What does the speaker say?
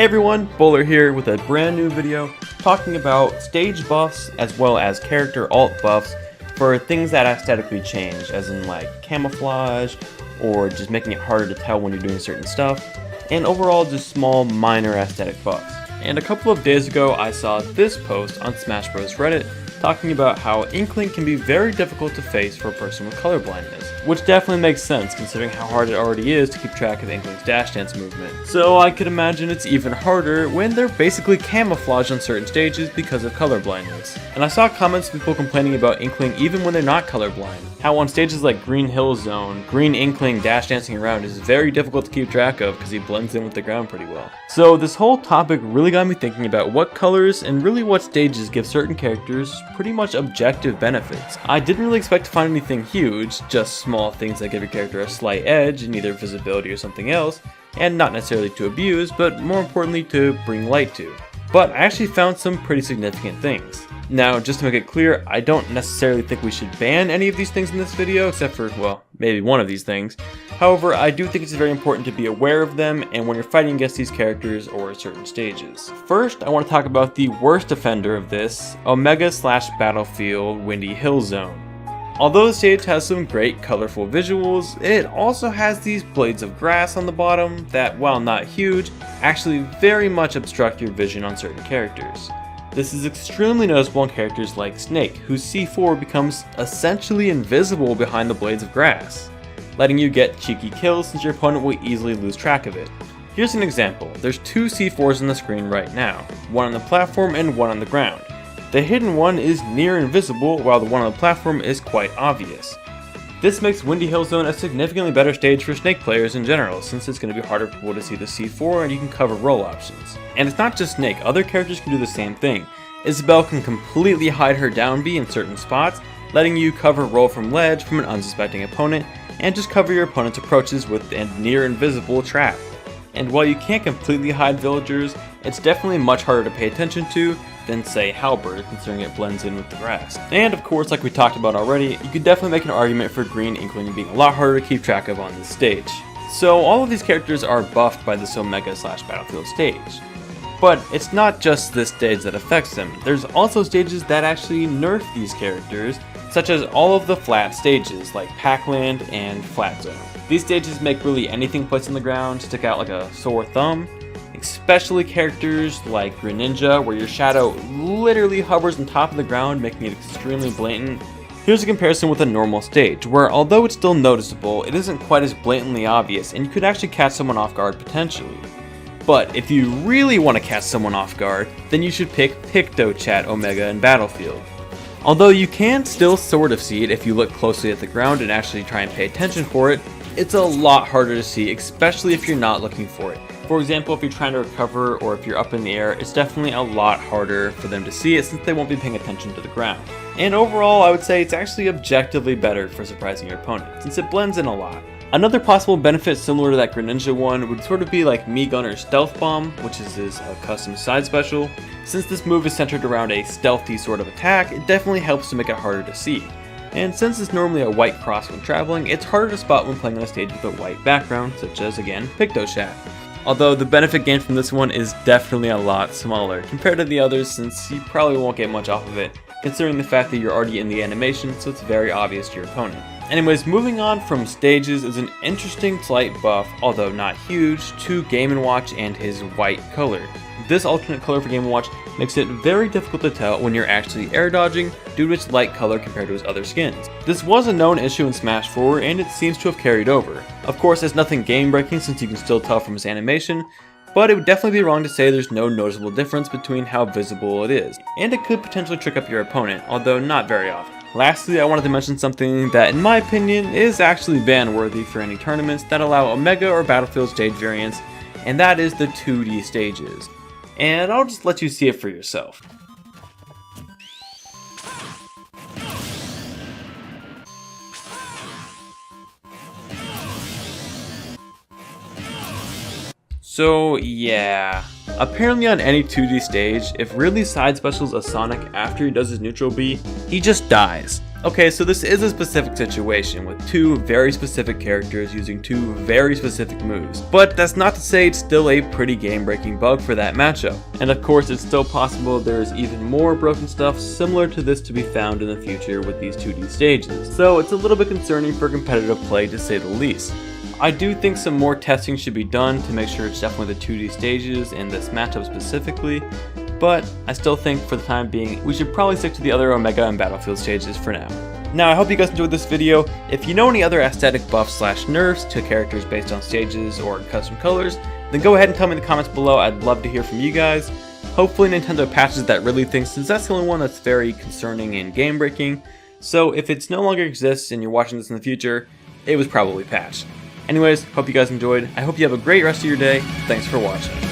Hey everyone, Bowler here with a brand new video talking about stage buffs as well as character alt buffs for things that aesthetically change, as in like camouflage or just making it harder to tell when you're doing certain stuff, and overall just small minor aesthetic buffs. And a couple of days ago I saw this post on Smash Bros Reddit talking about how Inkling can be very difficult to face for a person with color blindness, which definitely makes sense considering how hard it already is to keep track of Inkling's dash dance movement. So I could imagine it's even harder when they're basically camouflaged on certain stages because of color blindness. And I saw comments of people complaining about Inkling even when they're not colorblind. How on stages like Green Hill Zone, Green Inkling dash dancing around is very difficult to keep track of because he blends in with the ground pretty well. So this whole topic really got me thinking about what colors and really what stages give certain characters pretty much objective benefits. I didn't really expect to find anything huge, just small things that give your character a slight edge in either visibility or something else, and not necessarily to abuse, but more importantly to bring light to. But I actually found some pretty significant things. Now, just to make it clear, I don't necessarily think we should ban any of these things in this video, except for, well, maybe one of these things. However, I do think it's very important to be aware of them and when you're fighting against these characters or certain stages. First, I want to talk about the worst offender of this, Omega/Battlefield Windy Hill Zone. Although the stage has some great colorful visuals, it also has these blades of grass on the bottom that, while not huge, actually very much obstruct your vision on certain characters. This is extremely noticeable in characters like Snake, whose C4 becomes essentially invisible behind the blades of grass, letting you get cheeky kills since your opponent will easily lose track of it. Here's an example. There's two C4s on the screen right now, one on the platform and one on the ground. The hidden one is near invisible while the one on the platform is quite obvious. This makes Windy Hill Zone a significantly better stage for Snake players in general, since it's going to be harder for people to see the C4 and you can cover roll options. And it's not just Snake, other characters can do the same thing. Isabelle can completely hide her down B in certain spots, letting you cover roll from ledge from an unsuspecting opponent, and just cover your opponent's approaches with a near invisible trap. And while you can't completely hide villagers, it's definitely much harder to pay attention to than say Halberd, considering it blends in with the grass. And of course, like we talked about already, you could definitely make an argument for Green Inkling being a lot harder to keep track of on this stage. So all of these characters are buffed by this Omega/Battlefield stage. But it's not just this stage that affects them, there's also stages that actually nerf these characters, such as all of the flat stages like Packland and Flat Zone. These stages make really anything placed on the ground stick out like a sore thumb, especially characters like Greninja, where your shadow literally hovers on top of the ground, making it extremely blatant. Here's a comparison with a normal stage, where although it's still noticeable, it isn't quite as blatantly obvious and you could actually catch someone off guard potentially. But if you really want to catch someone off guard, then you should pick PictoChat Omega in Battlefield. Although you can still sort of see it if you look closely at the ground and actually try and pay attention for it, it's a lot harder to see, especially if you're not looking for it. For example, if you're trying to recover or if you're up in the air, it's definitely a lot harder for them to see it since they won't be paying attention to the ground. And overall, I would say it's actually objectively better for surprising your opponent, since it blends in a lot. Another possible benefit similar to that Greninja one would sort of be like Me Gunner's Stealth Bomb, which is his custom side special. Since this move is centered around a stealthy sort of attack, it definitely helps to make it harder to see. And since it's normally a white cross when traveling, it's harder to spot when playing on a stage with a white background, such as, again, PictoChat. Although the benefit gained from this one is definitely a lot smaller compared to the others, since you probably won't get much off of it, considering the fact that you're already in the animation, so it's very obvious to your opponent. Anyways, moving on from stages is an interesting slight buff, although not huge, to Game & Watch and his white color. This alternate color for Game & Watch makes it very difficult to tell when you're actually air dodging due to its light color compared to his other skins. This was a known issue in Smash 4 and it seems to have carried over. Of course, it's nothing game breaking since you can still tell from his animation, but it would definitely be wrong to say there's no noticeable difference between how visible it is, and it could potentially trick up your opponent, although not very often. Lastly, I wanted to mention something that in my opinion is actually ban worthy for any tournaments that allow Omega or Battlefield stage variants, and that is the 2D stages. And I'll just let you see it for yourself. So yeah, apparently on any 2D stage, if Ridley side specials a Sonic after he does his neutral B, he just dies. Okay, so this is a specific situation with two very specific characters using two very specific moves, but that's not to say it's still a pretty game-breaking bug for that matchup. And of course, it's still possible there's even more broken stuff similar to this to be found in the future with these 2D stages, so it's a little bit concerning for competitive play to say the least. I do think some more testing should be done to make sure it's definitely the 2D stages in this matchup specifically, but I still think for the time being, we should probably stick to the other Omega and Battlefield stages for now. Now, I hope you guys enjoyed this video. If you know any other aesthetic buffs / nerfs to characters based on stages or custom colors, then go ahead and tell me in the comments below. I'd love to hear from you guys. Hopefully Nintendo patches that really thing, since that's the only one that's very concerning and game breaking. So if it's no longer exists and you're watching this in the future, it was probably patched. Anyways, hope you guys enjoyed. I hope you have a great rest of your day. Thanks for watching.